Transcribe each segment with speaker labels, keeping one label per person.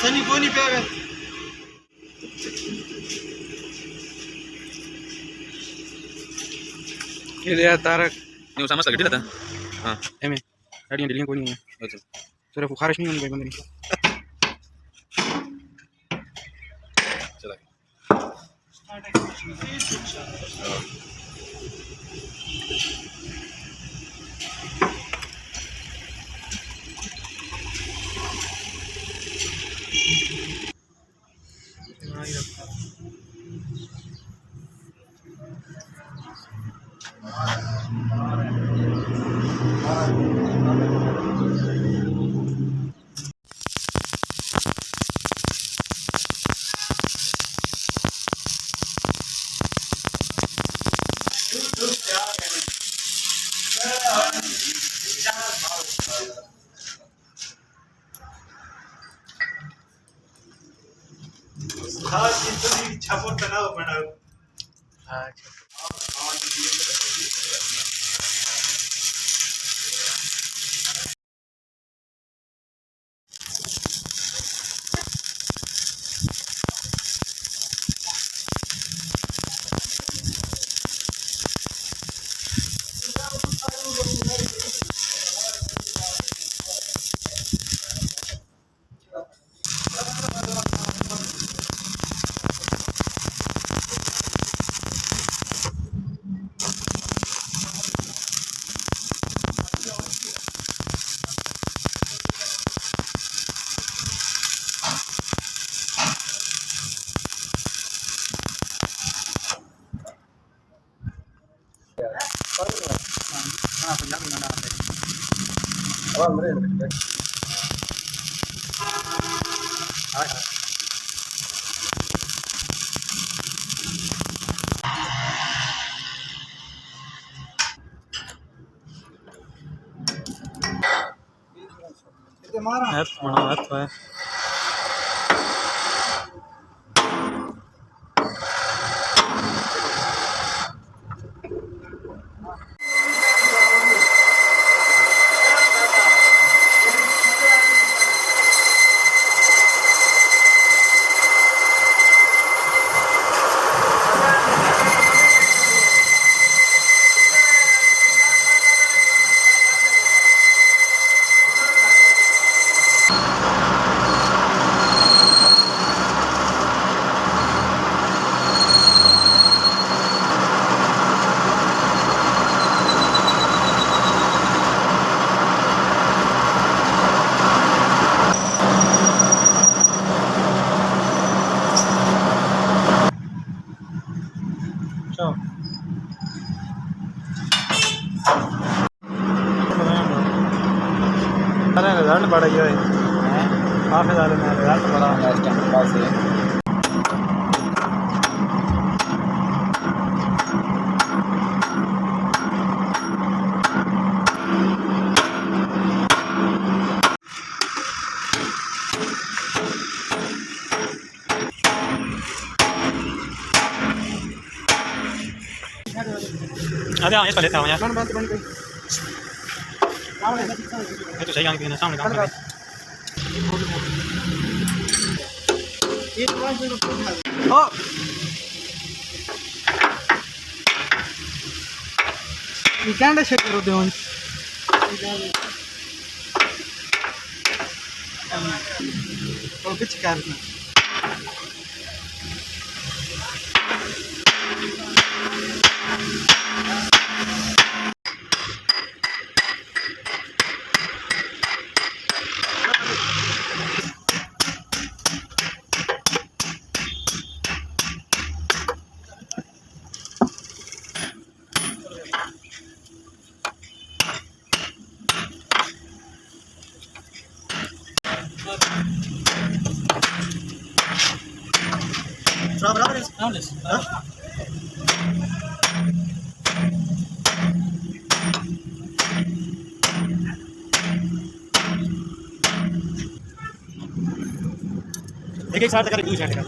Speaker 1: सनी कोणी प्याव्यात
Speaker 2: Ini tarak.
Speaker 3: Ini sama sekali tidak? Ah,
Speaker 2: Eme. Tadi yang dilihat kuning.
Speaker 3: betul.
Speaker 2: Sudah aku harus nih yang baik bener.
Speaker 3: Coba.
Speaker 1: हाँ जितनी छापों तनाव बना
Speaker 2: Hat mana? Ciao. अरे result बड़ा ही है काफी सारे में रिजल्ट बड़ा लास्ट टाइम पास है अरे हाँ इसका लेता हूँ यार ये तो सही आगे ना सामने काम
Speaker 1: ओ ये कैंडा शेक करो दे ओ कुछ करना
Speaker 2: एक साथ कर, 2 साइड कर।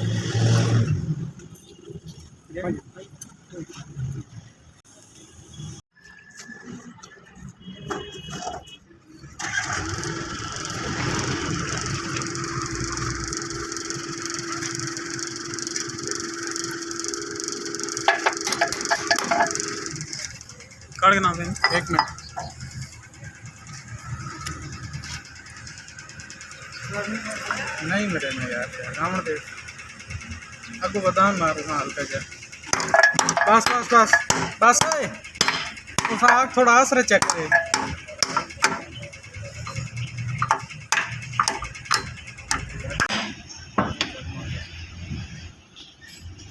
Speaker 1: काट के नाम दें 1 मिनट। नहीं मेरे में यार रावण दे आपको बदाम मारो हल्का जा। बस बस बस बस तो साग थोड़ा आसरे चेक करे।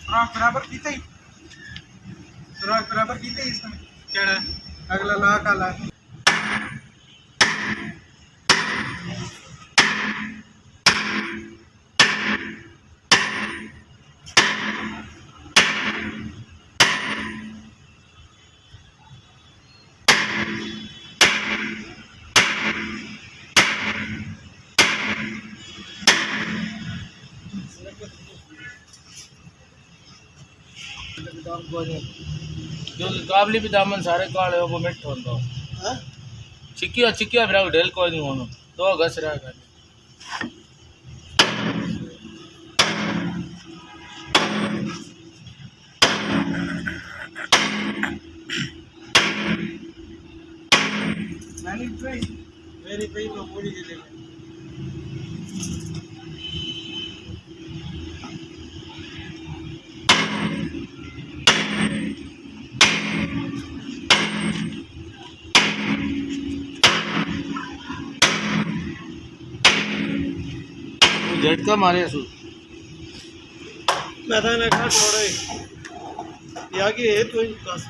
Speaker 1: सुराख बराबर कीते ही सुराख बराबर कीते ही इसमें क्या अगला ला काला
Speaker 4: जो काबली भी दामन सारे काले हो वो मिट होंदो चिकिया चिकिया फिर ढेल कोई नहीं होनो तो घस रहा है।
Speaker 1: मेरी पे तो पूरी जिले में
Speaker 4: झटका मारे सु
Speaker 1: मैदान का छोड़े आगे है तो पास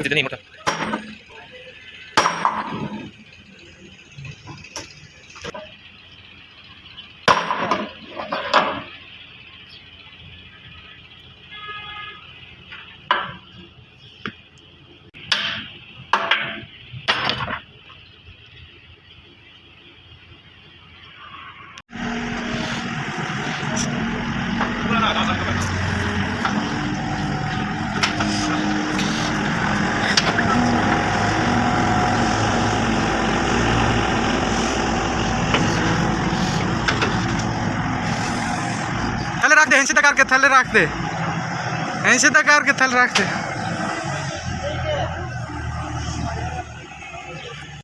Speaker 3: कितनी मोटा
Speaker 1: थले रख दे, ऐसे तक करके थले रख दे, ऐसे तक करके थले रख दे।